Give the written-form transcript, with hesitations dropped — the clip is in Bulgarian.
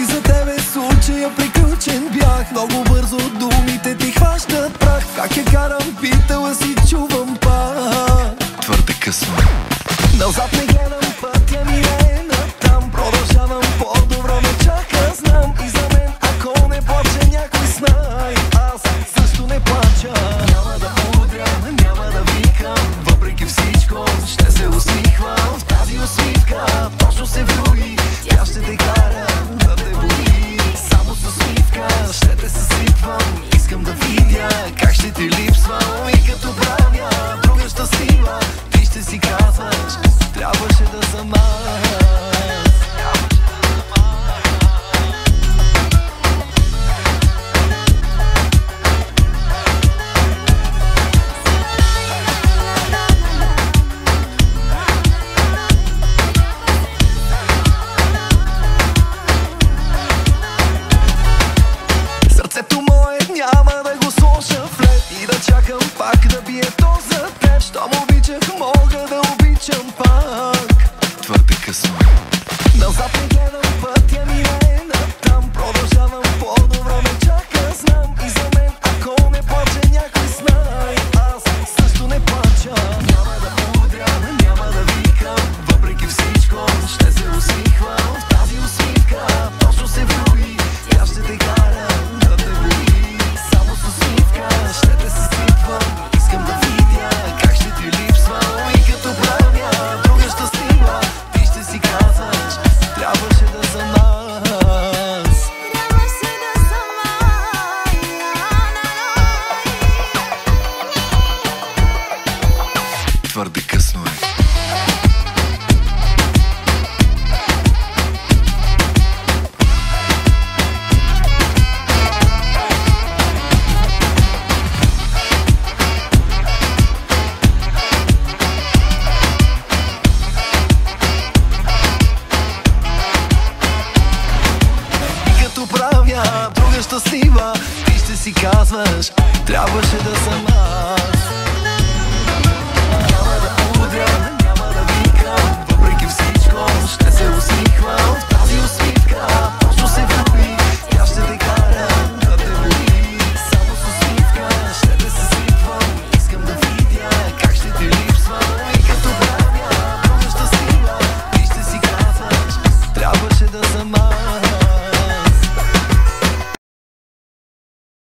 за тебе случая приключен бях. Много бързо думите ти хващат прах. Как я карам, питала си, чувам пак. Твърде късно. Назад не гледам, пътя ми е натам. Продължавам, по-добро ме чака, знам. И за мен, ако не плаче някой знай, аз също не плача. Няма да удря, няма да викам. Въпреки всичко, ще се усмихвам. В тази усмивка точно се влюби. Тя ще те кара да те боли. Само с усмивка ще те съсипвам. Искам да видя как ще ти липсвам. И като правя друга щастлива, ти ще си казваш, трябваше да съм аз. Сърцето мое няма да го сложа в лед и да чакам пак да бие то за теб. Щом обичах, мога да обичам пак. Твърде късно. Назад не гледам, пътя ми е натам. Продължавам, по-добро ме чака, знам. И за мен, ако не плаче някой знай, аз също не плача. Няма да удря, няма да викам. Въпреки всичко, ще се усмихвам. В тази усмивка точно се влюби. Тя ще те кара да те боли. Само с усмивка ще те съсипвам. Искам да видя как ще ти липсвам. И като правя друга щастлива, ти ще си казваш, трябваше да съм аз. Твърде късно е. Правя друга щастлива, ти ще си казваш, трябваше да съм аз. Няма да удря, няма да викам. Въпреки всичко, ще се усмихвам. В тази усмивка точно се влюби. Тя ще те кара да те боли. Само с усмивка ще те съсипвам. Искам да видя как ще ти липсвам. И като правя друга щастлива, ти ще си казваш, трябваше да съм аз.